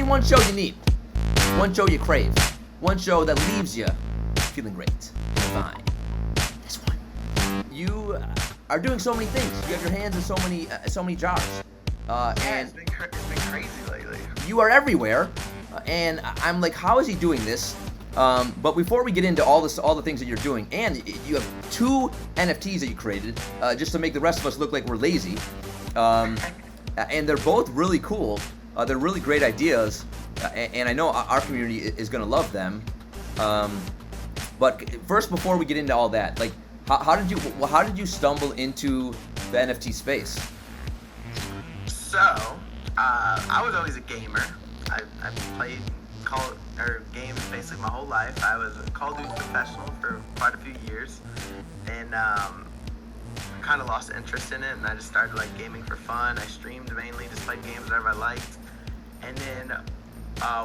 one show you need. One show you crave. One show that leaves you feeling great. Fine. This one. You are doing so many things. You have your hands in so many jars. And it's been crazy lately. You are everywhere. And I'm like, how is he doing this? But before we get into all the things that you're doing, and you have 2 NFTs that you created, just to make the rest of us look like we're lazy. And they're both really cool. They're really great ideas, and I know our community is gonna love them. But first, before we get into all that, like, how did you stumble into the NFT space? So, I was always a gamer. I played games basically my whole life. I was a Call of Duty professional for quite a few years, and kind of lost interest in it, and I just started like gaming for fun. I streamed mainly, just played games whatever I liked, and then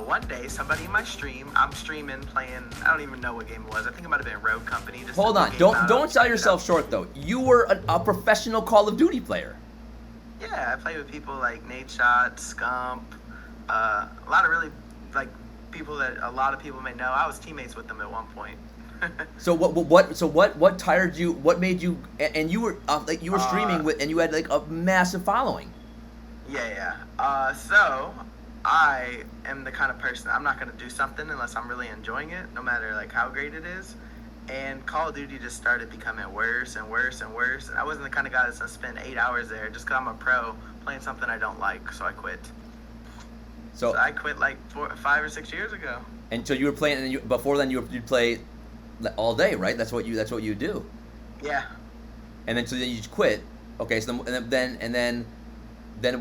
one day somebody in my stream, I'm streaming playing, I don't even know what game it was. I think it might have been Rogue Company. Just hold on, don't sell yourself short though. You were a professional Call of Duty player. Yeah, I played with people like Nate Shot, Scump, a lot of really like people that a lot of people may know. I was teammates with them at one point. So what tired you? What made you? And you were you were streaming with, and you had like a massive following. Yeah. So I am the kind of person, I'm not gonna do something unless I'm really enjoying it, no matter like how great it is. And Call of Duty just started becoming worse and worse and worse. And I wasn't the kind of guy that's gonna spend 8 hours there just because I'm a pro playing something I don't like. So I quit. So I quit like 5 or 6 years ago. And so you were playing, and before then you'd play all day, right? That's what you do. Yeah. And then so then you just quit. Okay. So then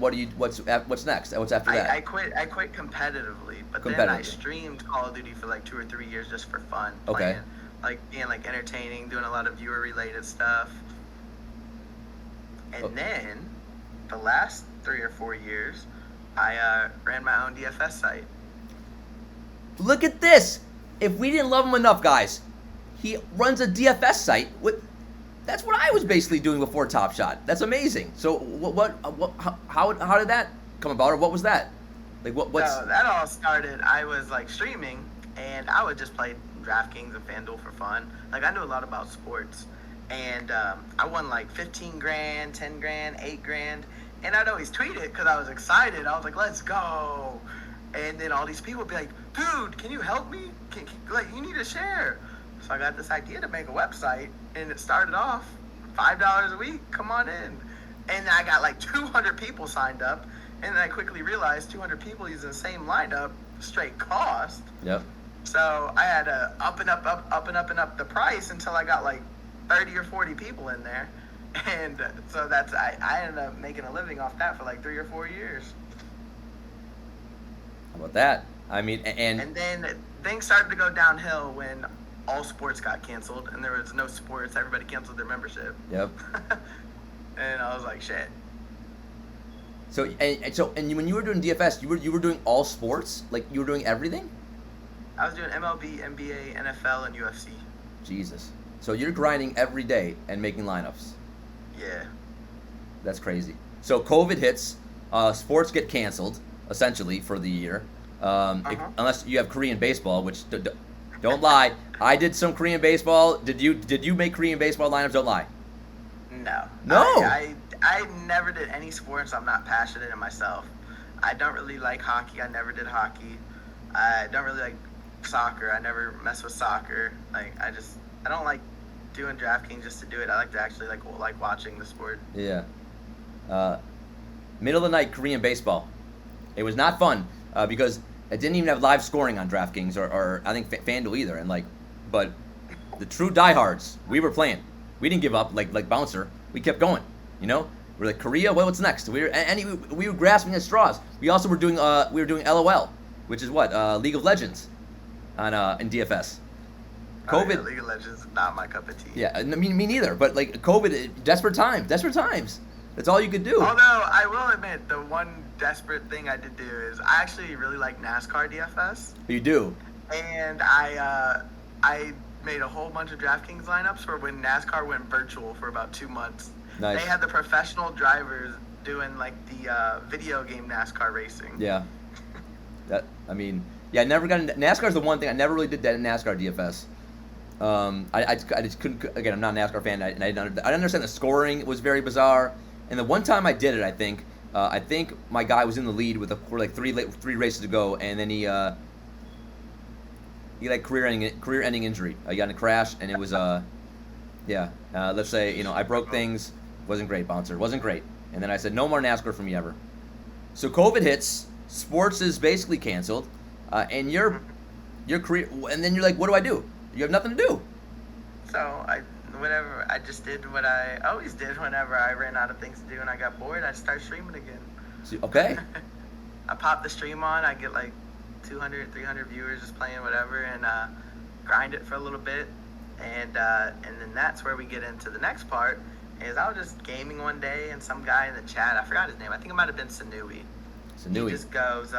what's next? What's after that? I quit competitively, but then I streamed Call of Duty for like 2 or 3 years just for fun. Okay. Playing, like being like entertaining, doing a lot of viewer related stuff. And then the last 3 or 4 years, I ran my own DFS site. Look at this! If we didn't love him enough, guys, he runs a DFS site. That's what I was basically doing before Top Shot. That's amazing. So how did that come about, or what was that? Like what's? So that all started. I was like streaming, and I would just play DraftKings and FanDuel for fun. Like I knew a lot about sports, and I won like 15 grand, 10 grand, 8 grand. And I'd always tweet it because I was excited. I was like, let's go. And then all these people would be like, dude, can you help me? Like, you need to share. So I got this idea to make a website, and it started off $5 a week. Come on in. And I got like 200 people signed up. And then I quickly realized 200 people using the same lineup, straight cost. Yep. So I had to up and up the price until I got like 30 or 40 people in there. And so I ended up making a living off that for like 3 or 4 years. How about that? I mean, and then things started to go downhill when all sports got canceled and there was no sports. Everybody canceled their membership. Yep. And I was like, shit. So when you were doing DFS, you were doing all sports? Like you were doing everything? I was doing MLB, NBA, NFL, and UFC. Jesus. So you're grinding every day and making lineups. Yeah. That's crazy. So COVID hits, sports get canceled essentially for the year, unless you have Korean baseball, which don't lie. I did some Korean baseball. Did you make Korean baseball lineups? Don't lie. No. No. I never did any sports. I'm not passionate in myself. I don't really like hockey. I never did hockey. I don't really like soccer. I never mess with soccer. Like I don't like doing DraftKings just to do it. I like to actually like watching the sport. Yeah. Middle of the night Korean baseball. It was not fun because it didn't even have live scoring on DraftKings or I think FanDuel either. And but the true diehards, we were playing. We didn't give up like Bouncer. We kept going. You know, we're like Korea. Well, what's next? We were grasping at straws. We also were doing LOL, which is League of Legends, on in DFS. COVID. Yeah, League of Legends is not my cup of tea. Yeah, me neither. But like COVID, desperate times. That's all you could do. Although I will admit, the one desperate thing I did do is I actually really like NASCAR DFS. You do. And I made a whole bunch of DraftKings lineups for when NASCAR went virtual for about 2 months. Nice. They had the professional drivers doing like the video game NASCAR racing. Yeah. I never got into NASCAR's the one thing I never really did that in NASCAR DFS. I just couldn't. Again, I'm not a NASCAR fan. I didn't understand the scoring was very bizarre. And the one time I did it, I think my guy was in the lead with like three races to go, and then he like career-ending injury. He got in a crash, and it was let's say I broke things. Wasn't great, Bouncer. Wasn't great. And then I said no more NASCAR for me ever. So COVID hits. Sports is basically canceled, and your career. And then you're like, what do I do? You have nothing to do. So I just did what I always did whenever I ran out of things to do and I got bored. I started streaming again. Okay. I pop the stream on. I get like 200, 300 viewers just playing whatever, and grind it for a little bit, and then that's where we get into the next part. Is I was just gaming one day, and some guy in the chat, I forgot his name. I think it might have been Sanui. He just goes,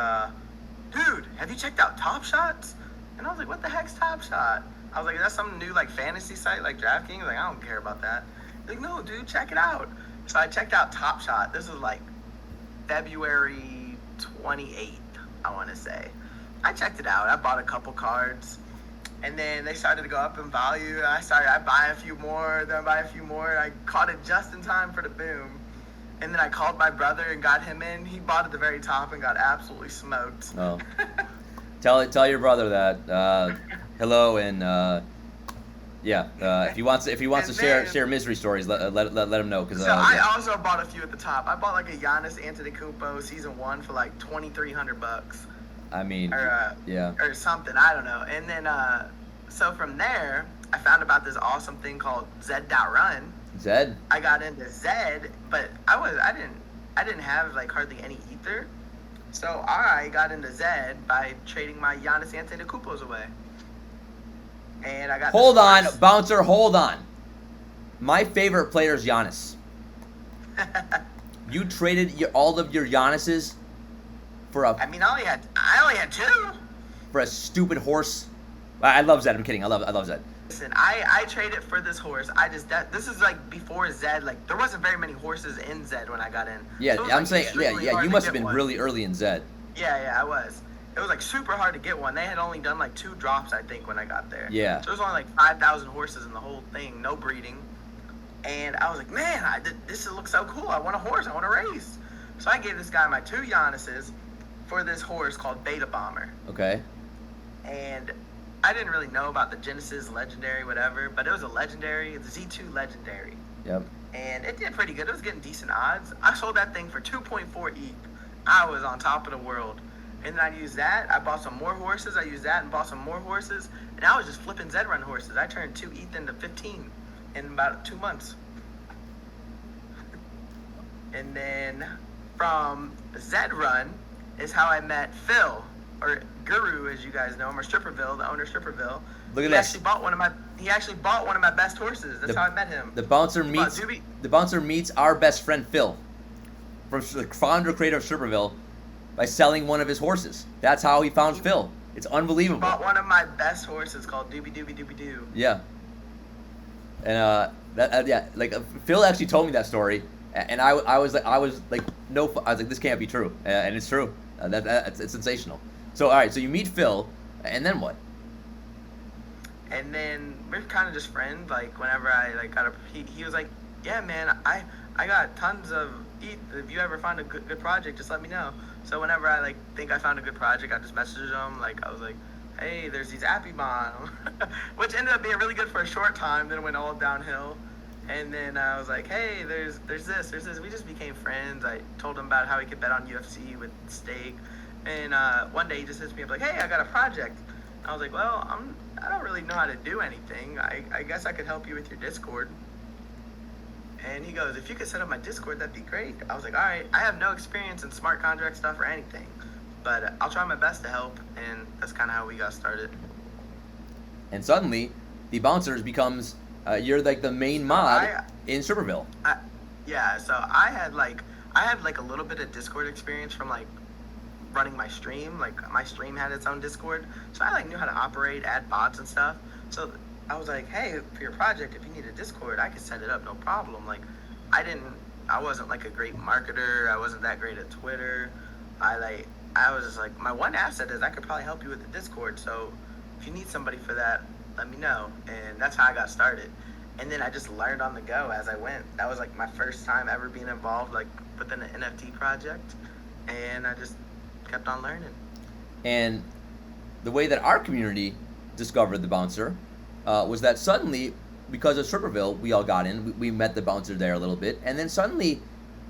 dude, have you checked out Top Shots? And I was like, what the heck's Top Shot? I was like, is that some new like fantasy site like DraftKings? Like, I don't care about that. He's like, no, dude, check it out. So I checked out Top Shot. This was like February 28th, I want to say. I checked it out. I bought a couple cards, and then they started to go up in value. I buy a few more, then I buy a few more. I caught it just in time for the boom. And then I called my brother and got him in. He bought at the very top and got absolutely smoked. Oh. Tell your brother that hello, and if he wants to share misery stories, let him know. I also bought a few at the top. I bought like a Giannis Antetokounmpo season 1 for like $2,300. Or something. I don't know. And then so from there, I found about this awesome thing called Zed.Run. Zed. I got into Zed, but I didn't have like hardly any ether. So I got into Zed by trading my Giannis Antetokounmpos away. And I got Hold on, Bouncer, hold on. My favorite player is Giannis. You traded all of your Giannis's for a... I only had 2. For a stupid horse. I love Zed. I'm kidding. I love Zed. Listen, I traded for this horse. This is like before Zed. Like there wasn't very many horses in Zed when I got in. Yeah, so I'm saying, you must have been really early in Zed. Yeah, I was. It was like super hard to get one. They had only done like 2 drops, I think, when I got there. Yeah. So there was only like 5,000 horses in the whole thing, no breeding. And I was like, man, this looks so cool. I want a horse. I want to race. So I gave this guy my 2 Giannis's for this horse called Beta Bomber. Okay. And I didn't really know about the Genesis Legendary, whatever, but it was a Legendary. It's a Z2 Legendary. Yep. And it did pretty good. It was getting decent odds. I sold that thing for 2.4 ETH. I was on top of the world. And then I used that. I bought some more horses. I used that and bought some more horses. And I was just flipping Zed-Run horses. I turned 2 ETH into 15 in about 2 months. And then from Zed-Run is how I met Phil, or Guru, as you guys know him, or Stripperville, the owner of Stripperville. Look at He actually bought one of my best horses. That's how I met him. The bouncer meets our best friend Phil, from the founder creator of Stripperville, by selling one of his horses. That's how he found Phil. It's unbelievable. He bought one of my best horses called Doobie Doobie Doobie Doo. Yeah. And Phil actually told me that story, and I was like, this can't be true, and it's true. It's sensational. So all right, so you meet Phil, and then what? And then we're kind of just friends. Like whenever I he was like, yeah, man, I got tons of ETH. If you ever find a good project, just let me know. So whenever I think I found a good project, I just messaged him. Like I was like, hey, there's these Appy Bond, which ended up being really good for a short time. Then it went all downhill. And then I was like, hey, there's this. We just became friends. I told him about how he could bet on UFC with stake. And one day he just hits me up like, hey, I got a project. I was like, well, I don't really know how to do anything. I guess I could help you with your Discord. And he goes, if you could set up my Discord, that'd be great. I was like, all right, I have no experience in smart contract stuff or anything, but I'll try my best to help. And that's kind of how we got started. And suddenly, the Bouncers becomes, you're like the main mod in Stripperville. So I had a little bit of Discord experience from running my stream. Like my stream had its own Discord, so I knew how to operate, add bots and stuff. So I was like, hey, for your project, if you need a Discord, I could set it up, no problem. I wasn't a great marketer. I wasn't that great at Twitter. I I was just like, my one asset is I could probably help you with the Discord. So if you need somebody for that, let me know. And that's how I got started. And then I just learned on the go as I went. That was like my first time ever being involved like within an NFT project. And I just kept on learning. And the way that our community discovered the bouncer was that suddenly, because of Stripperville, we all got in. We met the bouncer there a little bit, and then suddenly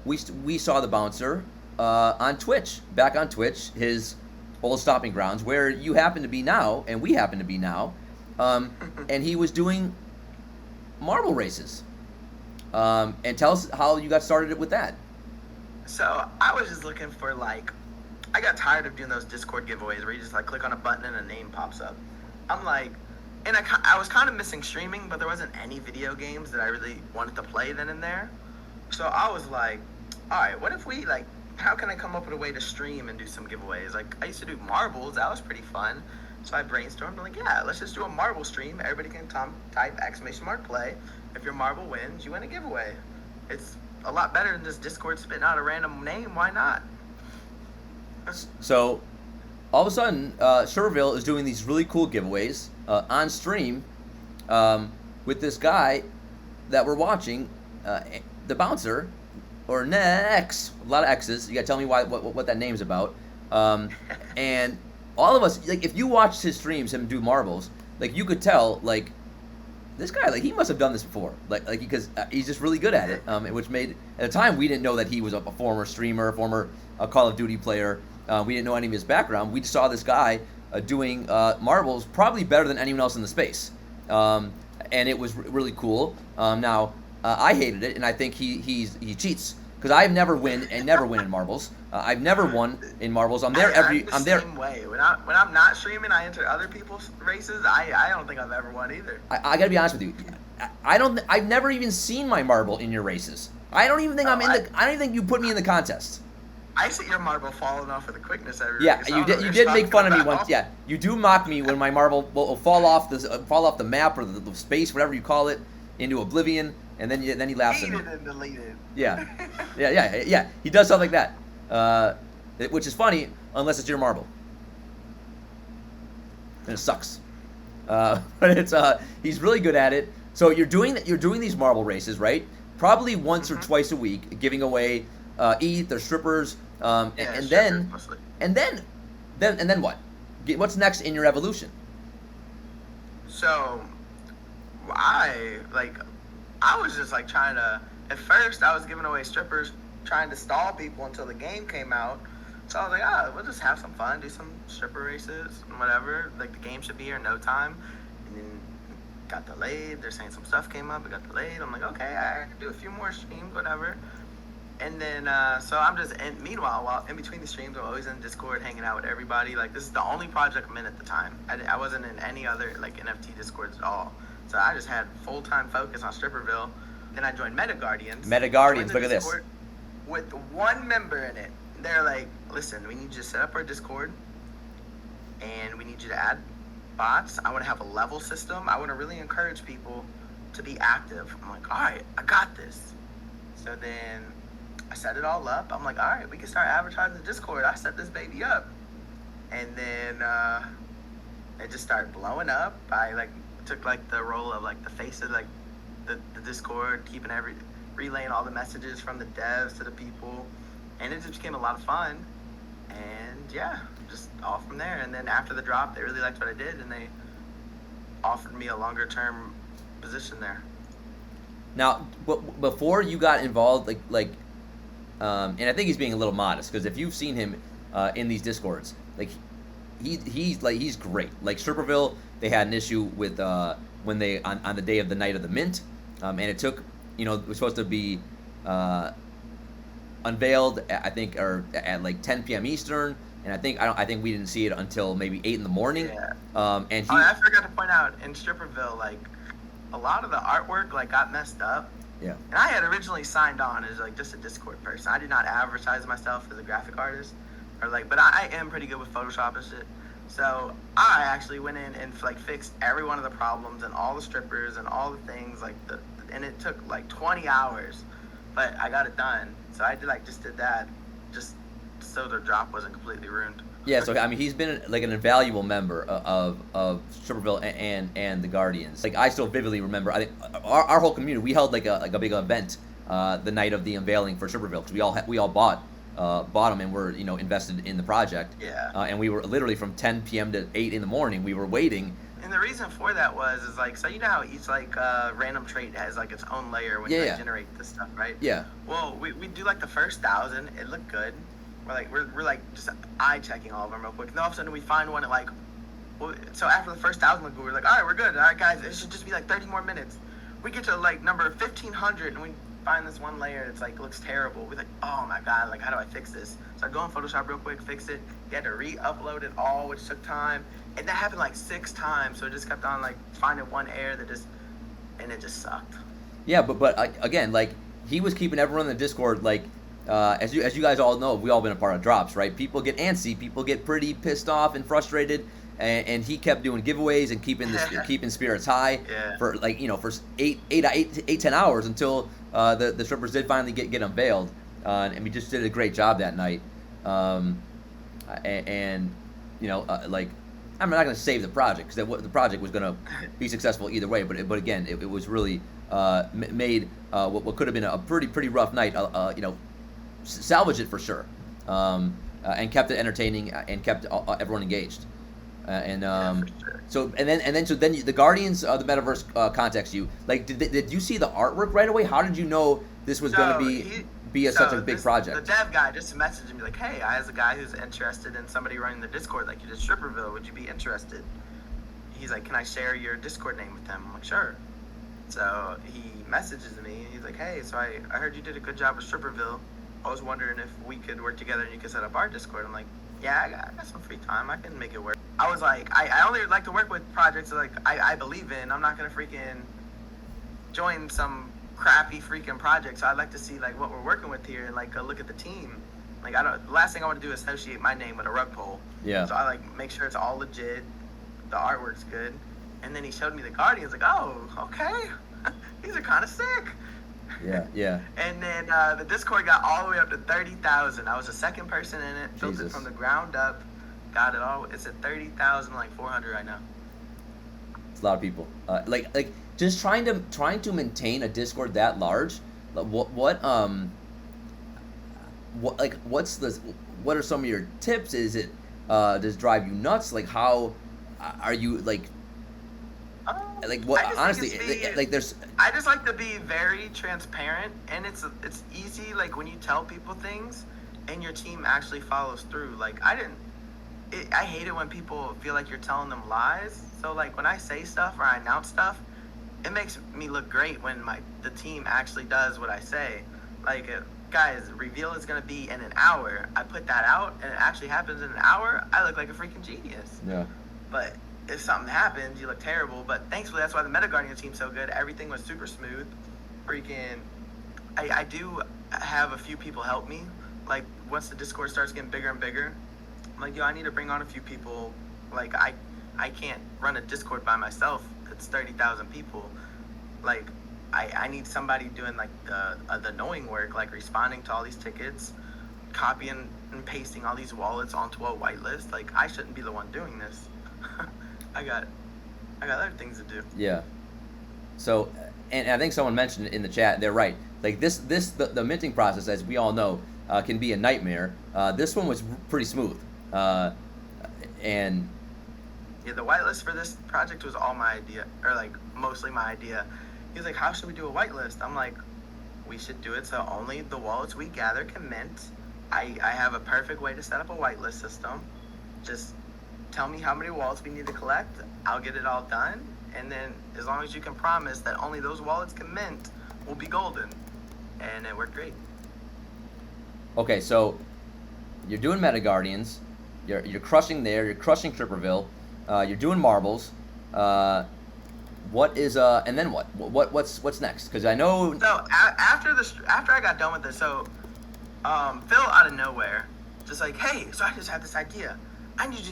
we saw the bouncer on Twitch, back on Twitch, his old stomping grounds, where you happen to be now, and we happen to be now. And he was doing marble races. And tell us how you got started with that. So I was just looking for like, I got tired of doing those Discord giveaways where you just like click on a button and a name pops up. I'm like, and I was kind of missing streaming, but there wasn't any video games that I really wanted to play then and there. So I was like, all right, what if we like, how can I come up with a way to stream and do some giveaways? Like I used to do marbles, that was pretty fun. So I brainstormed, I'm like, yeah, let's just do a marble stream. Everybody can type !play. If your marble wins, you win a giveaway. It's a lot better than just Discord spitting out a random name. Why not? So all of a sudden, Stripperville is doing these really cool giveaways on stream with this guy that we're watching, the bouncer, or Nexxx, a lot of X's. You gotta tell me what that name's about. And all of us, like, if you watched his streams, him do marbles, like, you could tell, like, this guy, like, he must have done this before, like because he's just really good at it. Which made, at the time, we didn't know that he was a former streamer, former Call of Duty player. We didn't know any of his background. We just saw this guy doing marbles probably better than anyone else in the space, and it was really cool. Now I hated it, and I think he cheats because I never win in marbles. I've never won in marbles. I'm there. I'm the same way. When I'm not streaming, I enter other people's races. I don't think I've ever won either. I gotta be honest with you. I've never even seen my marble in your races. I don't even think I don't even think you put me in the contest. I see your marble falling off with a quickness every Yeah, race. you did make fun of me once. Yeah, you do mock me when my marble will fall off the map or the space, whatever you call it, into oblivion, and then he laughs at me. Deleted and deleted. Yeah. He does stuff like that, which is funny unless it's your marble, and it sucks. But it's he's really good at it. So you're doing these marble races, right? Probably once or twice a week, giving away ETH or strippers, and then what? What's next in your evolution? So I was just like trying to. At first, I was giving away strippers, trying to stall people until the game came out. So I was like, we'll just have some fun, do some stripper races, and whatever. Like the game should be here in no time. And then got delayed. They're saying some stuff came up. It got delayed. I'm like, okay, I can do a few more streams, whatever. And then, so I'm just, and meanwhile, while in between the streams, I'm always in Discord hanging out with everybody. Like, this is the only project I'm in at the time. I wasn't in any other, like, NFT Discords at all. So I just had full-time focus on Stripperville. Then I joined Metaguardians. Look at this. With one member in it. They're like, listen, we need you to set up our Discord, and we need you to add bots. I want to have a level system. I want to really encourage people to be active. I'm like, all right, I got this. So then I set it all up. I'm like, all right, we can start advertising the Discord. I set this baby up. And then it just started blowing up. I took the role of the face of the Discord, relaying all the messages from the devs to the people. And it just became a lot of fun. And yeah, just all from there. And then after the drop, they really liked what I did, and they offered me a longer term position there. Now, before you got involved, and I think he's being a little modest, because if you've seen him in these Discords, he's great. Like Stripperville, they had an issue with when they on the day of the night of the mint, and it took, it was supposed to be unveiled I think at 10 p.m. Eastern, and I think we didn't see it until maybe 8 in the morning. Yeah. And I forgot to point out, in Stripperville, a lot of the artwork got messed up. Yeah. And I had originally signed on as just a Discord person. I did not advertise myself as a graphic artist, but I am pretty good with Photoshop and shit. So I actually went in and fixed every one of the problems and all the strippers and all the things and it took 20 hours, but I got it done. So I just did that, just so their drop wasn't completely ruined. Yeah, so I mean, he's been like an invaluable member of Stripperville and the Guardians. Like I still vividly remember. I think our whole community, we held like a big event the night of the unveiling for Stripperville, because we all bought them and were invested in the project. Yeah. And we were literally from 10 p.m. to 8 in the morning. We were waiting. And the reason for that is like, so you know how each like random trait has like its own layer when you like, generate this stuff, right? Yeah. Well, we do like the first 1,000. It looked good. We're like just eye checking all of them real quick. And then all of a sudden we find one at like, well, so after the first 1,000, we were like, all right, we're good. All right, guys, it should just be like 30 more minutes. We get to like number 1,500 and we find this one layer that's like looks terrible. We're like, oh my god, like how do I fix this? So I go in Photoshop real quick, fix it. You had to re-upload it all, which took time. And that happened like 6 times. So it just kept on like finding one error and it just sucked. Yeah, but again, like he was keeping everyone in the Discord like. As you guys all know, we all been a part of drops, right? People get antsy, people get pretty pissed off and frustrated, and he kept doing giveaways and keeping spirits high for like for 10 hours until the strippers did finally get unveiled, and we just did a great job that night, and like I'm not gonna save the project because the project was gonna be successful either way, but again it was really made what could have been a pretty rough night, salvage it for sure, and kept it entertaining and kept everyone engaged, For sure. so then the Guardians of the Metaverse contacts you. Like, did you see the artwork right away? How did you know this was going to be such a big project? The dev guy just messaged me like, hey, I has a guy who's interested in somebody running the Discord like you did Stripperville. Would you be interested? He's like, can I share your Discord name with them? I'm like, sure. So he messages me and he's like, hey, so I heard you did a good job with Stripperville. I was wondering if we could work together and you could set up our Discord. I'm like, yeah, I got some free time. I can make it work. I was like, I only like to work with projects like I believe in. I'm not going to freaking join some crappy freaking project. So I'd like to see like what we're working with here and like a look at the team. Like the last thing I want to do is associate my name with a rug pull. Yeah. So I like make sure it's all legit. The artwork's good. And then he showed me the Guardians. Like, oh, okay. These are kind of sick. Yeah. And then the Discord got all the way up to 30,000. I was the second person in it. Built it from the ground up. Got it all. It's at 30,000, like 400 right now. It's a lot of people. Like just trying to maintain a Discord that large. What are some of your tips? Is it does it drive you nuts? Like how are you like? Like what? Honestly, like there's. I just like to be very transparent, and it's easy. Like when you tell people things, and your team actually follows through. Like I hate it when people feel like you're telling them lies. So like when I say stuff or I announce stuff, it makes me look great when the team actually does what I say. Like guys, reveal is gonna be in an hour. I put that out, and it actually happens in an hour. I look like a freaking genius. Yeah. But if something happens, you look terrible. But thankfully, that's why the Metaguardians team's so good. Everything was super smooth. Freaking, I do have a few people help me. Like once the Discord starts getting bigger and bigger, I'm like, yo, I need to bring on a few people. Like I can't run a Discord by myself. It's 30,000 people. Like I need somebody doing like the annoying work, like responding to all these tickets, copying and pasting all these wallets onto a whitelist. Like I shouldn't be the one doing this. I got other things to do. Yeah. So, and I think someone mentioned it in the chat. They're right. Like the minting process, as we all know, can be a nightmare. This one was pretty smooth. And yeah, the whitelist for this project was all my idea, or like mostly my idea. He was like, "How should we do a whitelist?" I'm like, "We should do it so only the wallets we gather can mint." I have a perfect way to set up a whitelist system. Just tell me how many wallets we need to collect. I'll get it all done. And then as long as you can promise that only those wallets can mint, we'll be golden. And it worked great. Okay, so you're doing Metaguardians. You're crushing there. You're crushing Stripperville. You're doing marbles. What is and then what? What's next? Because I know. So after I got done with this, so Phil out of nowhere, just like, hey, so I just had this idea. I need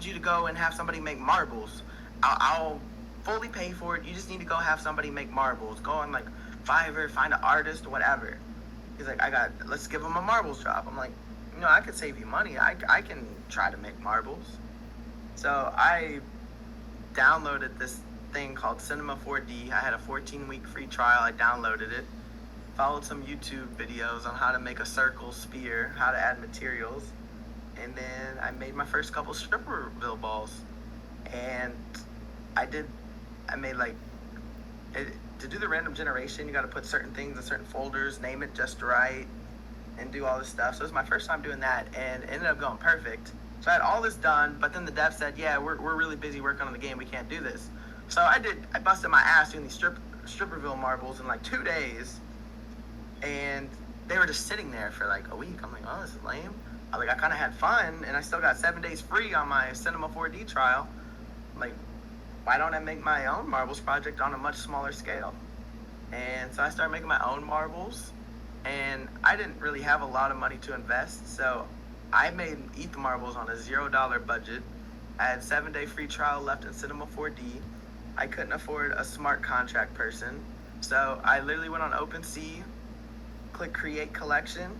you to go and have somebody make marbles. I'll fully pay for it. You just need to go have somebody make marbles. Go on like Fiverr, find an artist, whatever. He's like, let's give him a marbles drop. I'm like, I could save you money. I can try to make marbles. So I downloaded this thing called Cinema 4D. I had a 14-week free trial. I downloaded it, followed some YouTube videos on how to make a circle sphere, how to add materials, and then I made my first couple Stripperville balls. And I made to do the random generation, you got to put certain things in certain folders, name it just right, and do all this stuff. So it was my first time doing that, and it ended up going perfect. So I had all this done, but then the dev said, yeah, we're really busy working on the game, we can't do this. So I busted my ass doing these Stripperville marbles in like 2 days, and they were just sitting there for like a week. I'm like, oh, this is lame. I kind of had fun, and I still got 7 days free on my Cinema 4D trial. I'm like, why don't I make my own marbles project on a much smaller scale? And so I started making my own marbles, and I didn't really have a lot of money to invest, so I made Eat the Marbles on a $0 budget. I had 7-day free trial left in Cinema 4D. I couldn't afford a smart contract person, so I literally went on OpenSea, clicked Create Collection,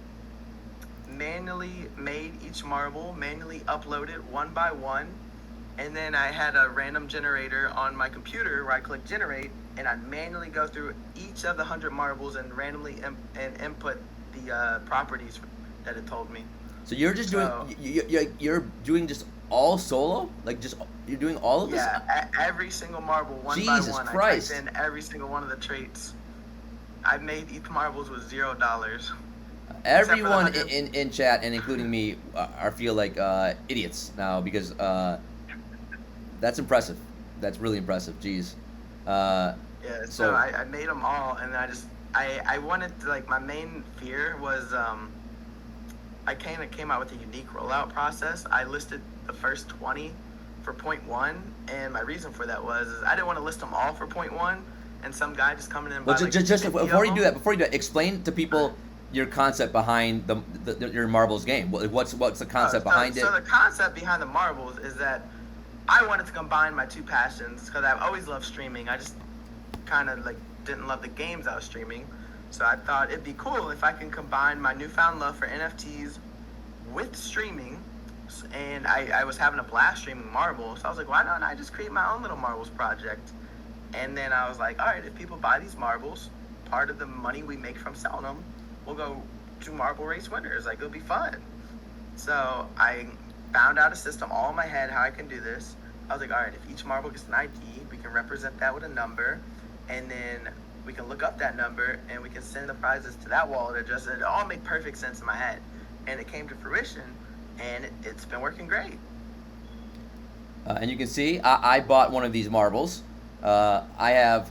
manually made each marble, manually uploaded one by one, and then I had a random generator on my computer where I click generate, and I manually go through each of the 100 marbles and randomly input the properties that it told me. So you're just doing you're doing just all solo? You're doing all of this? Yeah, every single marble one Jesus by one. Christ. I typed in every single one of the traits. I made Eat the Marbles with $0. Everyone in chat, and including me, feel like idiots now because that's impressive. That's really impressive. Jeez. Yeah, so I made them all, and I wanted to, like, my main fear was I kind of came out with a unique rollout process. I listed the first 20 for 0.1, and my reason for that was I didn't want to list them all for 0.1, and some guy just coming in. Well, before you do that, explain to people your concept behind your marbles game. What's the concept behind it? So the concept behind the marbles is that I wanted to combine my two passions because I've always loved streaming. I just kind of didn't love the games I was streaming. So I thought it'd be cool if I can combine my newfound love for NFTs with streaming. And I was having a blast streaming marbles. So I was like, why don't I just create my own little marbles project? And then I was like, all right, if people buy these marbles, part of the money we make from selling them, we'll go to marble race winners. It'll be fun. So I found out a system all in my head how I can do this. I was like, all right, if each marble gets an ID, we can represent that with a number, and then we can look up that number and we can send the prizes to that wallet address. It all made perfect sense in my head, and it came to fruition, and it's been working great. And you can see I bought one of these marbles. I have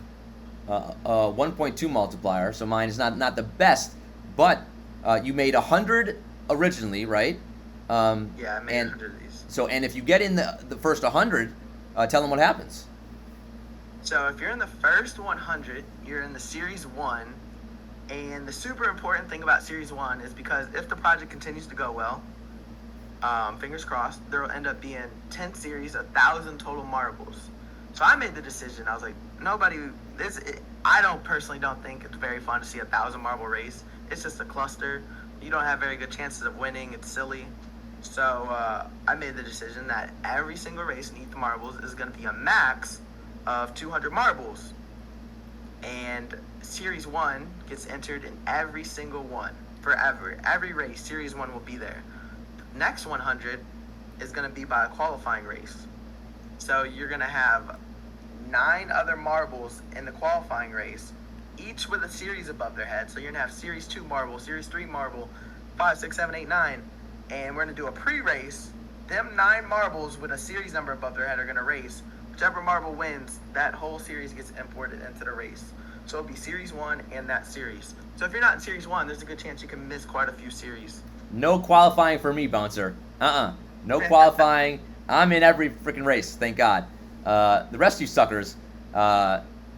a 1.2 multiplier, so mine is not the best, but you made 100 originally, right? Yeah, I made 100 of these. So, and if you get in the first 100, tell them what happens. So if you're in the first 100, you're in the Series 1, and the super important thing about Series 1 is because if the project continues to go well, fingers crossed, there will end up being 10 series, 1,000 total marbles. So I made the decision. I was like, I personally don't think it's very fun to see 1,000 marble race. It's just a cluster. You don't have very good chances of winning. It's silly. So I made the decision that every single race in Eat the Marbles is going to be a max of 200 marbles. And Series 1 gets entered in every single one, forever. Every race, Series 1 will be there. The next 100 is going to be by a qualifying race. So you're going to have 9 other marbles in the qualifying race, each with a series above their head. So you're going to have Series 2 marble, Series 3 marble, 5, 6, 7, 8, 9. And we're going to do a pre-race. Them 9 marbles with a series number above their head are going to race. Whichever marble wins, that whole series gets imported into the race. So it'll be Series 1 and that series. So if you're not in Series 1, there's a good chance you can miss quite a few series. No qualifying for me, Bouncer. No qualifying. I'm in every freaking race, thank God. The rest of you suckers,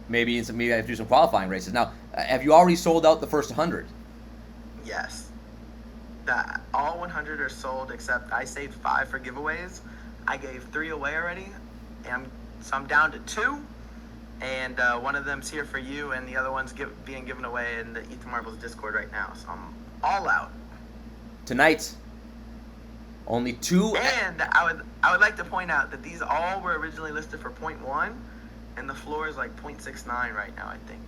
maybe I have to do some qualifying races. Now, have you already sold out the first 100? Yes. All 100 are sold, except I saved 5 for giveaways. I gave 3 away already, and so I'm down to 2, and one of them's here for you, and the other one's being given away in the Eat the Marbles Discord right now. So I'm all out. Tonight, Only 2. And I would like to point out that these all were originally listed for 0.1, and the floor is like 0.69 right now, I think.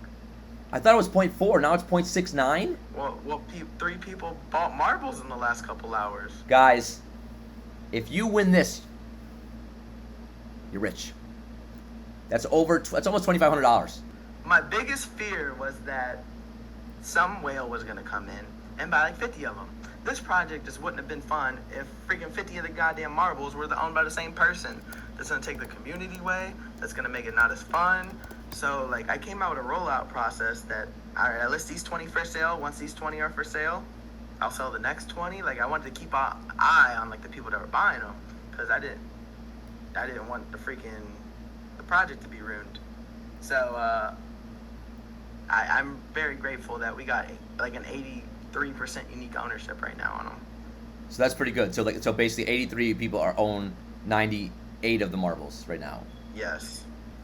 I thought it was 0.4. Now it's 0.69. Well, 3 people bought marbles in the last couple hours. Guys, if you win this, you're rich. That's almost $2,500. My biggest fear was that some whale was gonna come in and buy like 50 of them. This project just wouldn't have been fun if freaking 50 of the goddamn marbles were owned by the same person. That's gonna take the community away. That's gonna make it not as fun. So like I came out with a rollout process that, all right, I list these 20 for sale. Once these 20 are for sale, I'll sell the next 20. Like I wanted to keep an eye on like the people that were buying them, because I didn't want the project to be ruined. So I'm very grateful that we got like an 83% unique ownership right now on them. So that's pretty good. So basically 83 people own 98 of the marbles right now. Yes.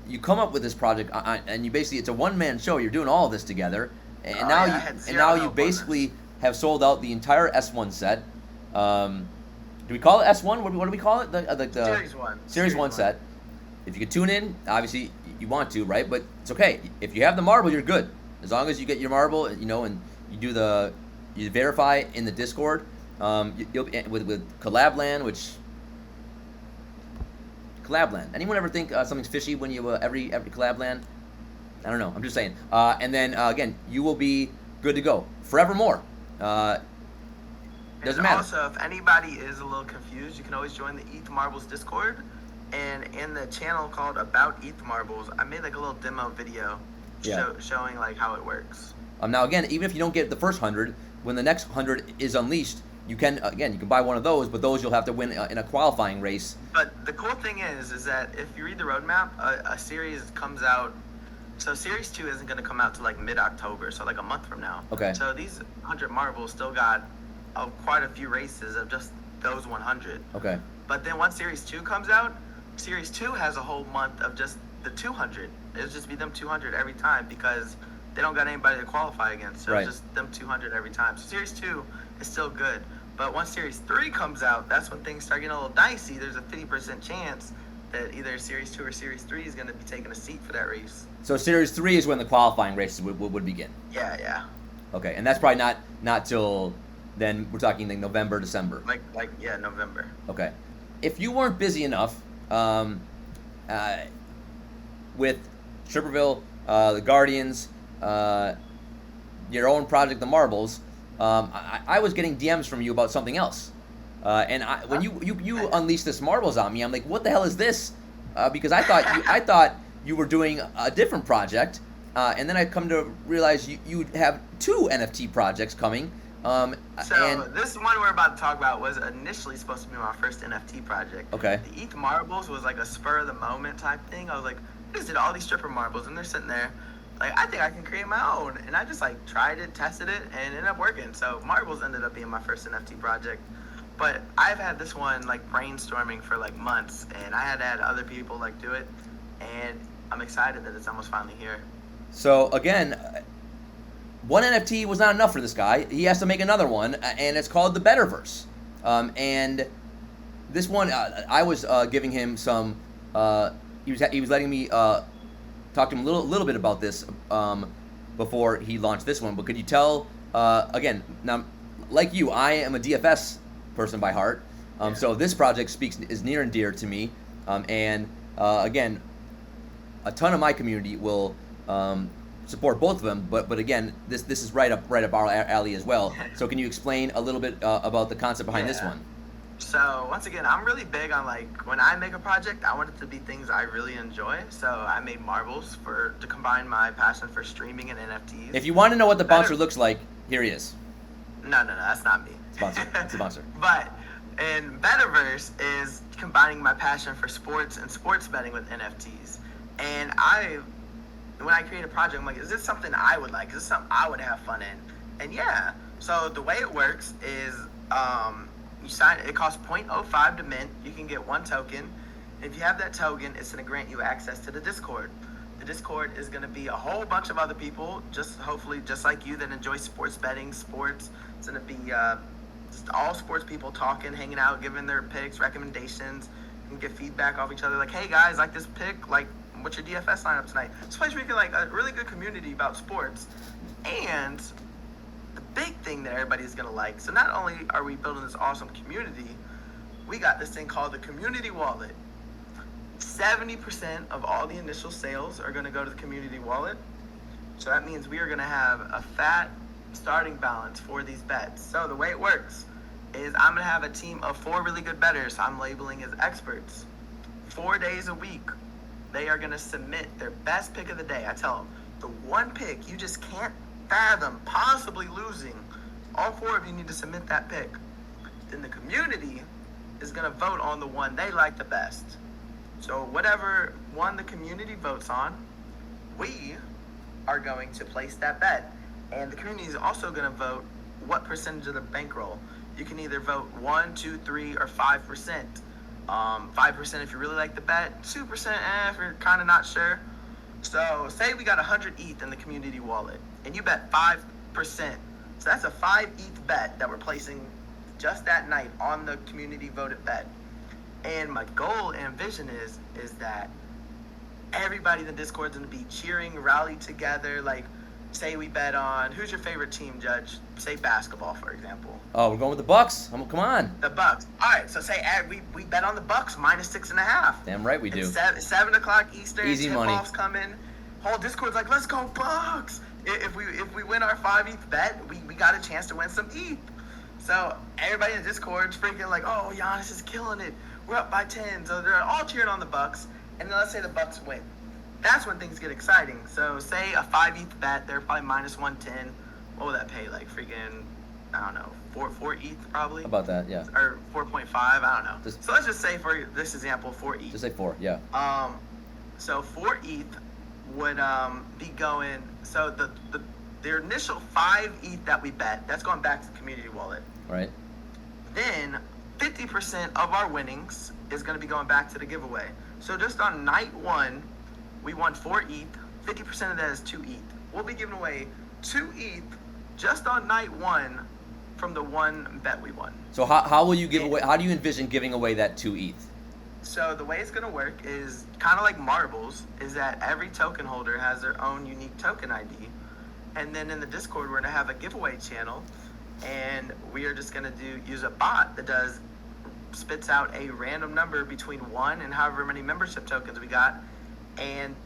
You come up with this project, and you basically, it's a one-man show. You're doing all of this together, and now you basically have sold out the entire S1 set. Do we call it S1? What do we call it? The Series 1. Series 1 set. If you could tune in, obviously you want to, right? But it's okay. If you have the marble, you're good. As long as you get your marble, and you do you verify in the Discord. You'll be with Collabland, which. Collabland. Anyone ever think something's fishy when you every Collabland? I don't know. I'm just saying. And then again, you will be good to go forevermore. Doesn't matter. Also, if anybody is a little confused, you can always join the ETH Marbles Discord. And in the channel called About ETH Marbles, I made like a little demo video showing like how it works. Now again, even if you don't get the first 100, when the next 100 is unleashed, you can buy one of those, but those you'll have to win in a qualifying race. But the cool thing is that if you read the roadmap, a series comes out. So Series 2 isn't going to come out till like mid-October, so like a month from now. Okay. So these 100 marbles still got quite a few races of just those 100. Okay. But then once Series 2 comes out, Series 2 has a whole month of just the 200. It'll just be them 200 every time because they don't got anybody to qualify against. So right. It's just them 200 every time. So Series 2 is still good. But once Series 3 comes out, that's when things start getting a little dicey. There's a 50% chance that either Series 2 or Series 3 is going to be taking a seat for that race. So Series 3 is when the qualifying races would begin? Yeah. Okay, and that's probably not till then. We're talking like November, December. Yeah, November. Okay. If you weren't busy enough with Stripperville, the Guardians, your own project, the Marbles, I was getting DMs from you about something else. And when you unleashed this marbles on me, I'm like, what the hell is this? Because I thought you were doing a different project, and then I come to realize you have 2 NFT projects coming. This one we're about to talk about was initially supposed to be my first NFT project. Okay. The ETH Marbles was like a spur of the moment type thing. I was like, I just did all these stripper marbles, and they're sitting there. Like, I think I can create my own. And I just like tried it, tested it, and it ended up working. So marbles ended up being my first NFT project. But I've had this one like brainstorming for like months, and I had to add other people like do it, and I'm excited that it's almost finally here. So again, one NFT was not enough for this guy. He has to make another one, and it's called the Bettorverse. And this one, I was giving him some. He was letting me talk to him a little bit about this before he launched this one. But could you tell again? Now, like you, I am a DFS person by heart. So this project is near and dear to me. And again, a ton of my community will support both of them. But again, this is right up our alley as well. So can you explain a little bit about the concept behind this one? So once again, I'm really big on like when I make a project, I want it to be things I really enjoy. So I made marbles to combine my passion for streaming and NFTs. If you want to know what the bouncer looks like, here he is. No, that's not me. Sponsor. It's a bouncer. But in Bettorverse is combining my passion for sports and sports betting with NFTs. And when I create a project, I'm like, is this something I would like? Is this something I would have fun in? And yeah, so the way it works is you sign. It costs 0.05 to mint. You can get 1 token. If you have that token, it's going to grant you access to the Discord. The Discord is going to be a whole bunch of other people, hopefully just like you, that enjoy sports betting, sports. It's going to be just all sports people talking, hanging out, giving their picks, recommendations, and get feedback off each other. Like, hey guys, like this pick, like what's your DFS lineup tonight? It's a place where you can like a really good community about sports. And the big thing that everybody's gonna like. So not only are we building this awesome community, we got this thing called the community wallet. 70% of all the initial sales are gonna go to the community wallet. So that means we are gonna have a fat starting balance for these bets. So the way it works is I'm gonna have a team of 4 really good bettors I'm labeling as experts. 4 days a week, they are gonna submit their best pick of the day. I tell them, the one pick you just can't fathom possibly losing, all 4 of you need to submit that pick. Then the community is gonna vote on the one they like the best. So whatever one the community votes on, we are going to place that bet. And the community is also going to vote what percentage of the bankroll. You can either vote 1, 2, 3, or 5%. 5% if you really like the bet, 2% if you're kind of not sure. So say we got 100 ETH in the community wallet, and you bet 5%. So that's a 5 ETH bet that we're placing just that night on the community voted bet. And my goal and vision is that everybody in the Discord is going to be cheering, rally together. Like, say we bet on, who's your favorite team, Judge? Say basketball, for example. Oh, we're going with the Bucks. Come on. The Bucks. All right, so say we bet on the Bucks -6.5. Damn right we do. 7 o'clock Eastern. Easy money. Tip-offs come in. Whole Discord's like, let's go Bucks. If we win our 5 ETH bet, we got a chance to win some ETH. So everybody in the Discord's freaking like, oh, Giannis is killing it. We're up by 10. So they're all cheering on the Bucks. And then let's say the Bucks win. That's when things get exciting. So say a 5 ETH bet, they're probably -110. What would that pay? Like freaking, I don't know, 4 ETH probably? How about that, yeah. Or 4.5, I don't know. So let's just say for this example, 4 ETH. Just say 4, yeah. So 4 ETH would be going, so the initial 5 ETH that we bet, that's going back to the community wallet. Right. Then 50% of our winnings is going to be going back to the giveaway. So just on night 1, we won 4 ETH. 50% of that is 2 ETH. We'll be giving away 2 ETH just on night 1 from the one bet we won. So how will you give away? How do you envision giving away that 2 ETH? So the way it's going to work is kind of like marbles, is that every token holder has their own unique token ID. And then in the Discord, we're going to have a giveaway channel. And we are just going to use a bot that spits out a random number between 1 and however many membership tokens we got. And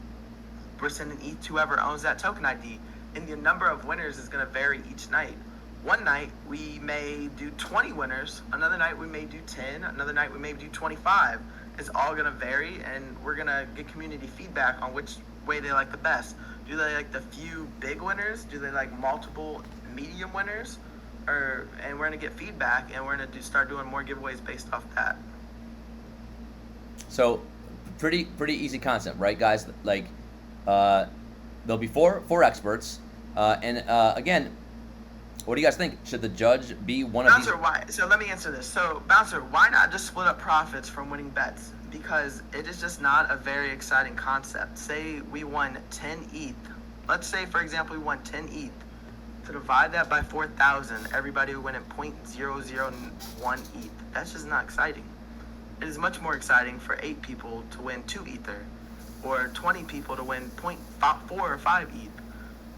we're sending ETH to whoever owns that token ID. And the number of winners is going to vary each night. One night, we may do 20 winners. Another night, we may do 10. Another night, we may do 25. It's all going to vary, and we're going to get community feedback on which way they like the best. Do they like the few big winners? Do they like multiple medium winners? And we're going to get feedback, and we're going to start doing more giveaways based off that. So, pretty easy concept, right, guys? Like, there'll be four experts, and again, what do you guys think? Should the judge be one of these? Bouncer, why? So let me answer this. So, Bouncer, why not just split up profits from winning bets? Because it is just not a very exciting concept. Say we won 10 ETH. Let's say, for example, we won 10 ETH. To divide that by 4,000, everybody would win at 0.001 ETH. That's just not exciting. It is much more exciting for 8 people to win 2 Ether, or 20 people to win 0.4 or 5 ETH.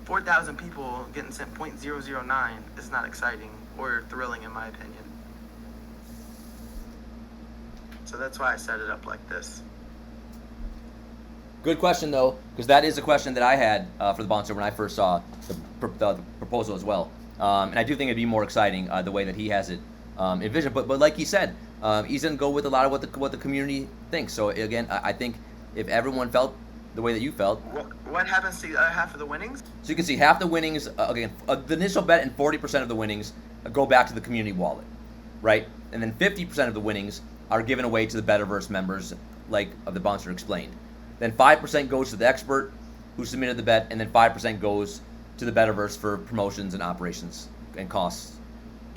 4,000 people getting sent 0.009 is not exciting or thrilling in my opinion. So that's why I set it up like this. Good question, though, because that is a question that I had for the bouncer when I first saw the proposal as well. And I do think it'd be more exciting the way that he has it envisioned. But like he said, he's going to go with a lot of what the community thinks. So, again, I think if everyone felt the way that you felt. What happens to the other half of the winnings? So you can see half the winnings, again, the initial bet and 40% of the winnings go back to the community wallet, right? And then 50% of the winnings are given away to the Bettorverse members, like the bouncer explained. Then 5% goes to the expert who submitted the bet, and then 5% goes to the Bettorverse for promotions and operations and costs.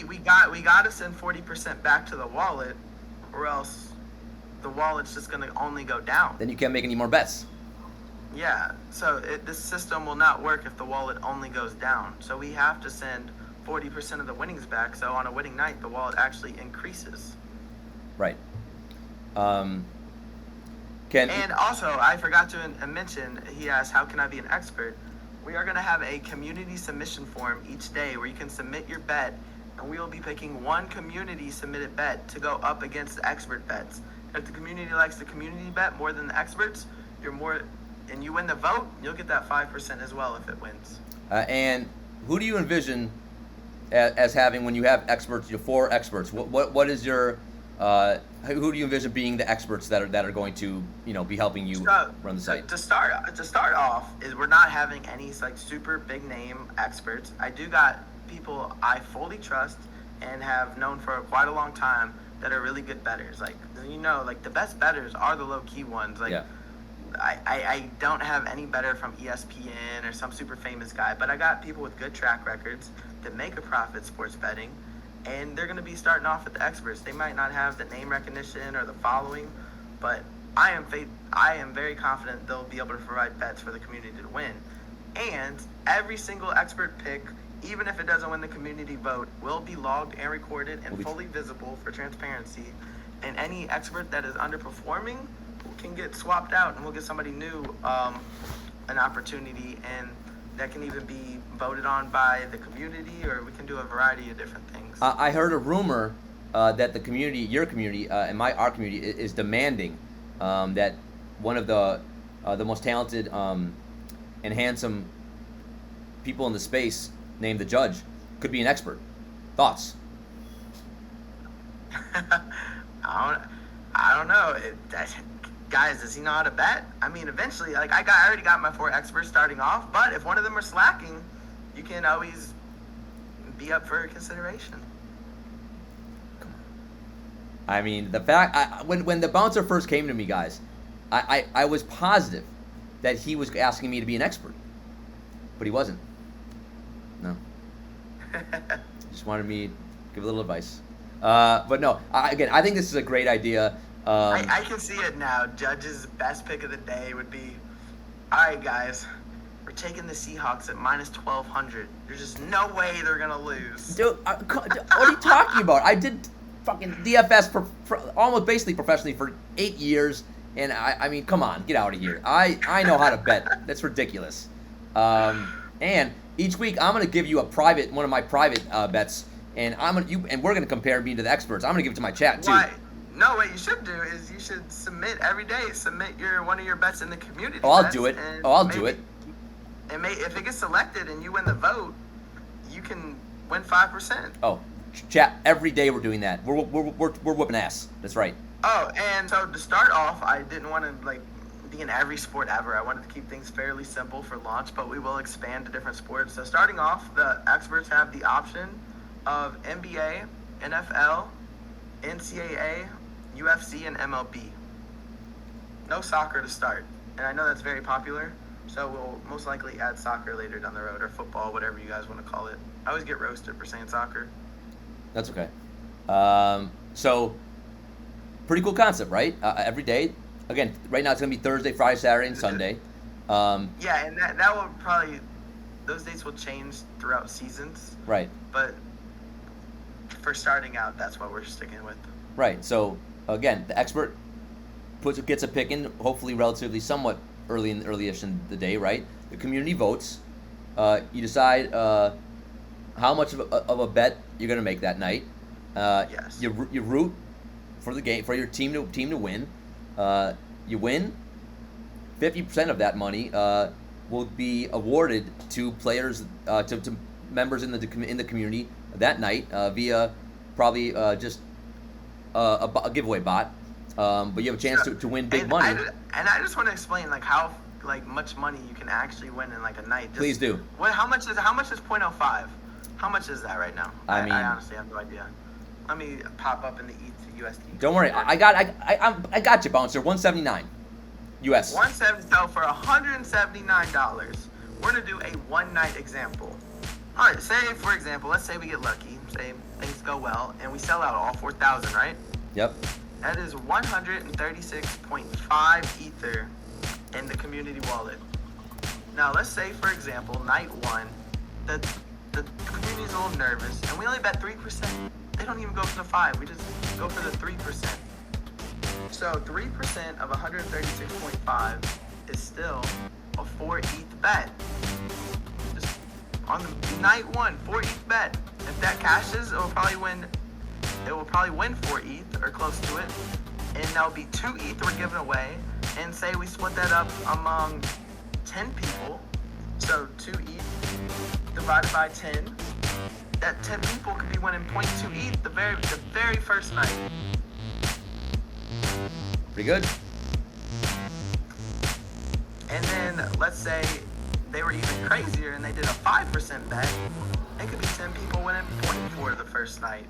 We got to send 40% back to the wallet, or else the wallet's just going to only go down. Then you can't make any more bets. Yeah, so this system will not work if the wallet only goes down. So we have to send 40% of the winnings back. So on a winning night, the wallet actually increases. Right. And also, I forgot to mention, he asked, how can I be an expert? We are going to have a community submission form each day where you can submit your bet, and we will be picking one community submitted bet to go up against the expert bets. If the community likes the community bet more than the experts, and you win the vote, you'll get that 5% as well if it wins. And who do you envision as having, when you have experts, your 4 experts? What is your who do you envision being the experts that are going to be helping you run the site? To start off, is we're not having any like super big name experts. I do got people I fully trust and have known for quite a long time that are really good bettors. Like like the best bettors are the low key ones. Like yeah. I don't have any better from ESPN or some super famous guy, but I got people with good track records that make a profit sports betting, and they're going to be starting off with the experts. They might not have the name recognition or the following, but I am very confident they'll be able to provide bets for the community to win. And every single expert pick, even if it doesn't win the community vote, will be logged and recorded and fully visible for transparency. And any expert that is underperforming can get swapped out, and we'll get somebody new an opportunity, and that can even be voted on by the community, or we can do a variety of different things. I heard a rumor that the community, your community, and our community is demanding that one of the most talented and handsome people in the space, named the judge, could be an expert. Thoughts? I don't know. Guys, does he know how to bet? I mean, eventually, like I already got my 4 experts starting off, but if one of them are slacking, you can always be up for consideration. I mean, the fact when the bouncer first came to me, guys, I was positive that he was asking me to be an expert, but he wasn't. No, just wanted me to give a little advice. But no, I think this is a great idea. I can see it now. Judge's best pick of the day would be, all right, guys, we're taking the Seahawks at minus 1,200. There's just no way they're going to lose. Dude, what are you talking about? I did fucking DFS for almost basically professionally for 8 years, and I mean, come on, get out of here. I know how to bet. That's ridiculous. And each week I'm going to give you one of my private bets, and we're going to compare me to the experts. I'm going to give it to my chat too. Why? No, what you should do is you should submit every day. Submit one of your bets in the community. Oh, I'll do it. Do it. And if it gets selected and you win the vote, you can win 5%. Oh, chat, every day we're doing that. We're whooping ass. That's right. Oh, and so to start off, I didn't want to be in every sport ever. I wanted to keep things fairly simple for launch, but we will expand to different sports. So starting off, the experts have the option of NBA, NFL, NCAA, UFC, and MLB. No soccer to start, and I know that's very popular, so we'll most likely add soccer later down the road, or football, whatever you guys want to call it. I always get roasted for saying soccer. That's okay. So pretty cool concept, right? Every day. Again, right now it's gonna be Thursday, Friday, Saturday, and Sunday. Yeah, and that will probably, those dates will change throughout seasons. Right. But for starting out, that's what we're sticking with. Right. So again, the expert gets a pick in, hopefully relatively somewhat early-ish in the day, right? The community votes. You decide how much of a bet you're going to make that night. Yes. You root for the game, for your team to win. You win. 50% of that money will be awarded to players, to members in the community that night via probably just a giveaway bot. But you have a chance to win big money. I just want to explain how much money you can actually win in a night. Please do. How much is 0.05? How much is that right now? I honestly have no idea. Let me pop up in the USD. Don't worry, I got you, bouncer. 179 US. 170. So for $179, we're gonna do a one-night example. All right. Say for example, let's say we get lucky. Say things go well, and we sell out all 4,000, right? Yep. That is 136.5 Ether in the community wallet. Now let's say for example, night one, the the community's a little nervous, and we only bet 3%. They don't even go for the 5. We just go for the 3%. So 3% of 136.5 is still a 4 ETH bet. Just on the night 1, 4 ETH bet. If that cashes, it will probably win 4 ETH or close to it. And there'll be 2 ETH we're giving away. And say we split that up among 10 people. So 2 ETH divided by 10. That 10 people could be winning 0.2 ETH the very first night. Pretty good. And then let's say they were even crazier and they did a 5% bet. It could be 10 people winning 0.4 the first night.